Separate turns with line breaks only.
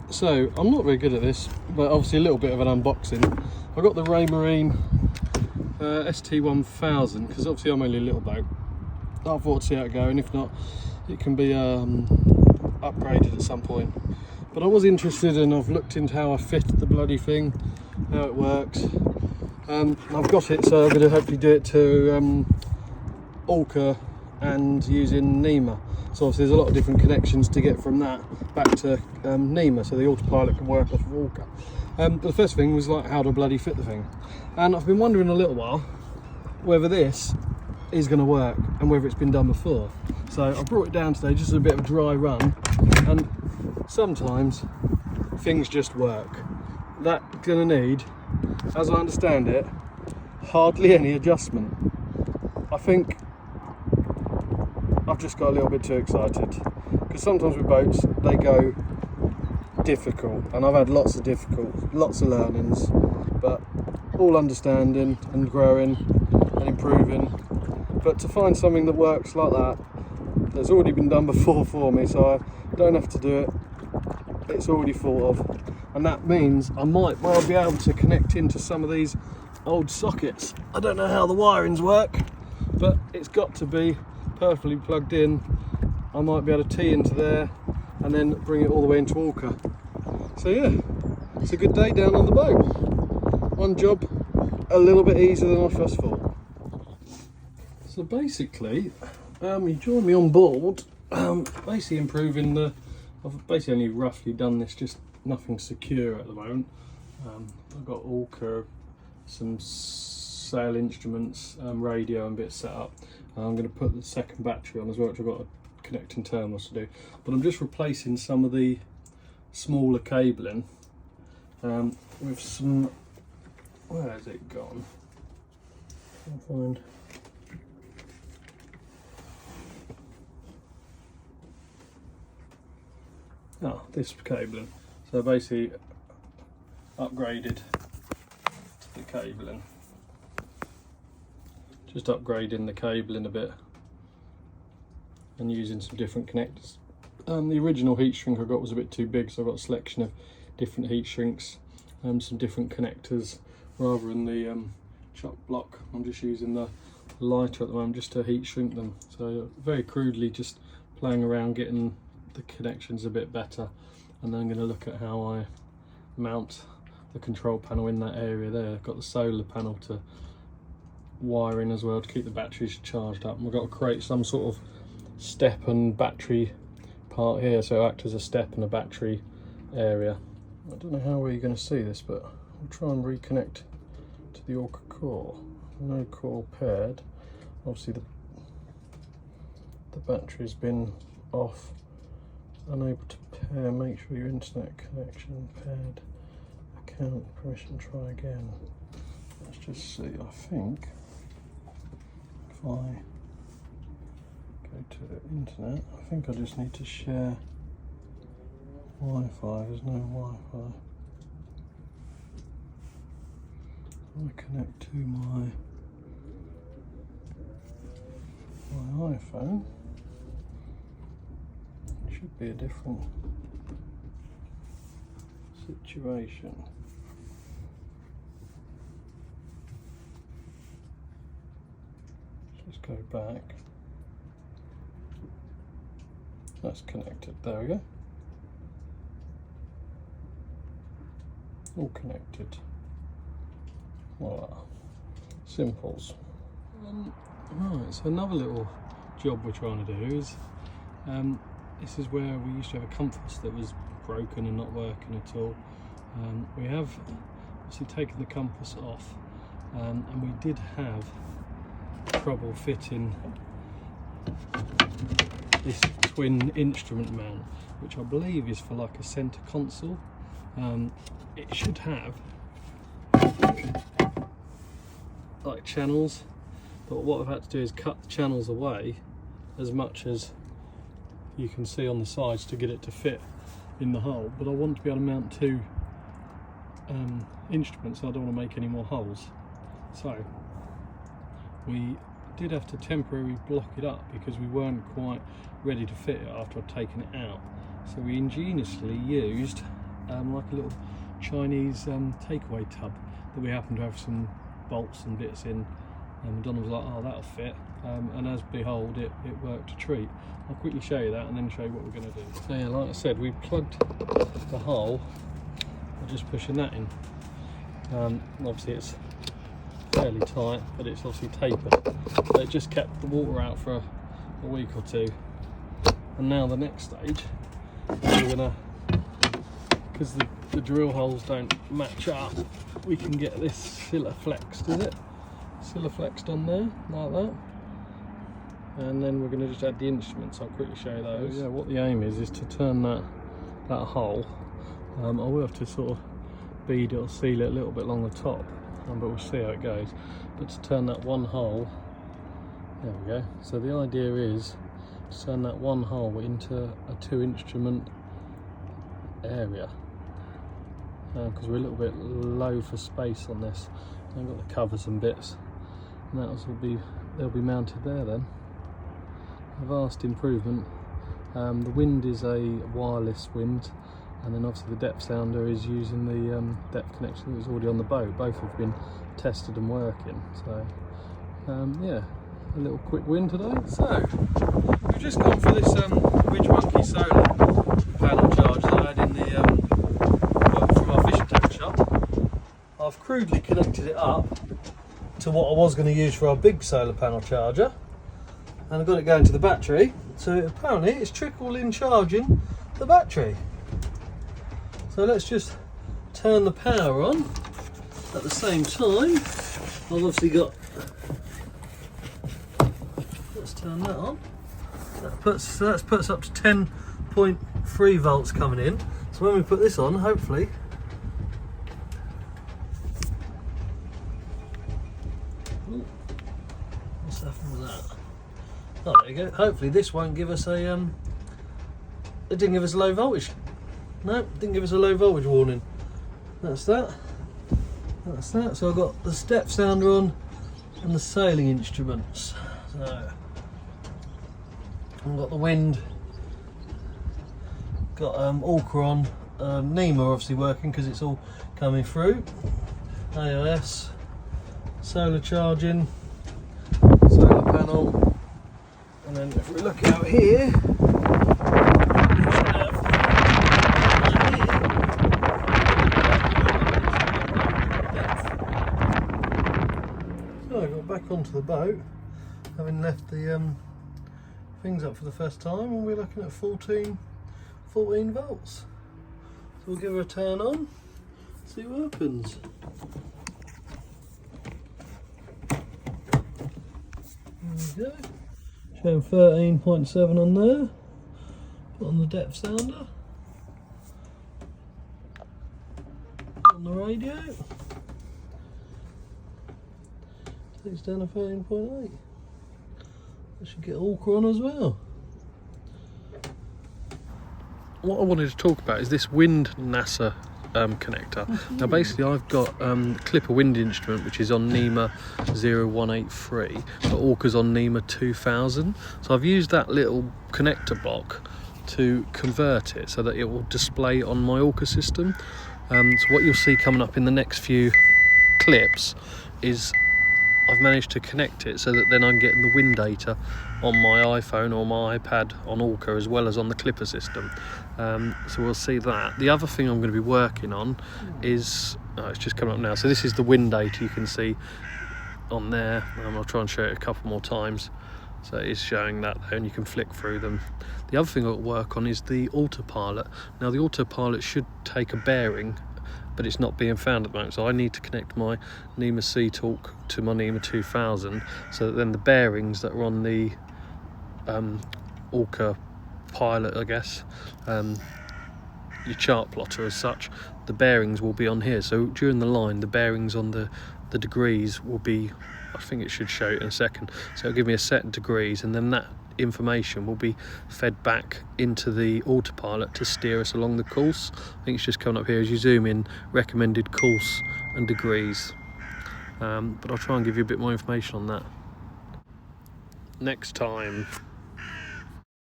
So I'm not very good at this, but obviously a little bit of an unboxing. I got the Raymarine ST1000 because obviously I'm only a little boat. I thought I'd see how it go, and if not, it can be upgraded at some point. But I was interested, and I've looked into how I fit the bloody thing, how it works. I've got it, so I'm going to hopefully do it to Orca and using NEMA. So obviously there's a lot of different connections to get from that back to NEMA, so the autopilot can work off of Orca. But the first thing was like how to bloody fit the thing. And I've been wondering a little while whether this is going to work and whether it's been done before. So I brought it down today just as a bit of a dry run, and sometimes things just work. That's going to need, as I understand it, hardly any adjustment. I think I've just got a little bit too excited, because sometimes with boats they go difficult, and I've had lots of learnings, but all understanding and growing and improving. But to find something that works like that, that's already been done before for me, so I don't have to do it, it's already thought of, and that means I might well be able to connect into some of these old sockets. I don't know how the wirings work, but it's got to be perfectly plugged in. I might be able to tee into there and then bring it all the way into Orca. So yeah, it's a good day down on the boat. One job a little bit easier than I first thought. So basically, you join me on board, basically improving the, I've basically only roughly done this, just nothing secure at the moment. I've got Orca, some sail instruments, radio and bits set up. I'm going to put the second battery on as well, which I've got connecting terminals to do. But I'm just replacing some of the smaller cabling with some, where has it gone? I'll find. Ah, this cabling. So basically upgraded to the cabling. Just upgrading the cabling a bit and using some different connectors. The original heat shrink I got was a bit too big, so I've got a selection of different heat shrinks, some different connectors rather than the chock block. I'm just using the lighter at the moment just to heat shrink them. So very crudely just playing around getting the connections a bit better, and then I'm going to look at how I mount the control panel in that area there. I've got the solar panel to wire in as well to keep the batteries charged up, and we've got to create some sort of step and battery part here, so it'll act as a step and a battery area. I don't know how we're going to see this, but I'll try and reconnect to the Orca core. No core paired. Obviously the battery's been off, unable to pair. Make sure your internet connection paired. Account permission, try again. Let's just see. I think if I go to internet, I think I just need to share Wi-Fi. There's no Wi-Fi. I connect to my iPhone. It should be a different situation. Let's go back. That's connected. There we go. All connected. Voila. Simples. Right, so another little job we're trying to do is, this is where we used to have a compass that was broken and not working at all. We have obviously taken the compass off, and we did have trouble fitting this twin instrument mount, which I believe is for like a center console. It should have like channels, but what I've had to do is cut the channels away as much as you can see on the sides to get it to fit in the hole. But I want to be able to mount two instruments, so I don't want to make any more holes. So we did have to temporarily block it up because we weren't quite ready to fit it after I'd taken it out. So we ingeniously used like a little Chinese takeaway tub that we happen to have some bolts and bits in, and Donna was like, oh, that'll fit, and as behold, it worked a treat. I'll quickly show you that and then show you what we're going to do. So yeah, like I said, we plugged the hole by just pushing that in. Obviously it's fairly tight, but it's obviously tapered, so it just kept the water out for a week or two. And now the next stage, we're gonna, because the drill holes don't match up, we can get this scylla flexed, is it? Scylla flexed on there, like that. And then we're gonna just add the instruments. I'll quickly show you those. So yeah, what the aim is to turn that hole. I will have to sort of bead it or seal it a little bit along the top, but we'll see how it goes. But to turn that one hole, there we go. So the idea is to turn that one hole into a 2-instrument area, because we're a little bit low for space on this. I've got the covers and bits, and they'll be mounted there then. A vast improvement. The wind is a wireless wind, and then obviously the depth sounder is using the depth connection that was already on the boat. Both have been tested and working. So yeah, a little quick win today. So we've just gone for this Ridge Monkey solar panel charge that I had in the from our fishing tackle shop. I've crudely connected it up to what I was going to use for our big solar panel charger, and I've got it going to the battery. So apparently it's trickle-in charging the battery. So let's just turn the power on at the same time. I've obviously got, let's turn that on. That puts up to 10.3 volts coming in. So when we put this on, hopefully, what's happened with that? Oh, there you go. Hopefully this won't give us a it didn't give us a low voltage. No, it didn't give us a low voltage warning. That's that. That's that. So I've got the step sounder on and the sailing instruments. So I've got the wind, got orca on, NEMA obviously working because it's all coming through. AIS, solar charging, solar panel, and then if we look out here, back onto the boat, having left the things up for the first time, and we're looking at 14 volts. So we'll give her a turn on, see what happens. There we go. Showing 13.7 on there. Put on the depth sounder. On the radio. Takes down to 13.8. I should get orca on as well. What I wanted to talk about is this wind NASA connector. Now basically I've got Clipper wind instrument which is on NEMA 0183, but orca's on NEMA 2000. So I've used that little connector block to convert it so that it will display on my orca system. So what you'll see coming up in the next few clips is I've managed to connect it so that then I'm getting the wind data on my iPhone or my iPad on Orca as well as on the Clipper system. So we'll see that. The other thing I'm going to be working on is, it's just coming up now, so this is the wind data you can see on there. I'll try and show it a couple more times. So it is showing that there, and you can flick through them. The other thing I'll work on is the autopilot. Now the autopilot should take a bearing, but it's not being found at the moment, so I need to connect my NEMA Sea-Talk to my NEMA 2000 so that then the bearings that are on the Orca pilot, I guess, your chart plotter as such, the bearings will be on here. So during the line, the bearings on the degrees will be, I think it should show it in a second, so it'll give me a set of degrees, and then that information will be fed back into the autopilot to steer us along the course. I think it's just coming up here as you zoom in, recommended course and degrees, but I'll try and give you a bit more information on that next time.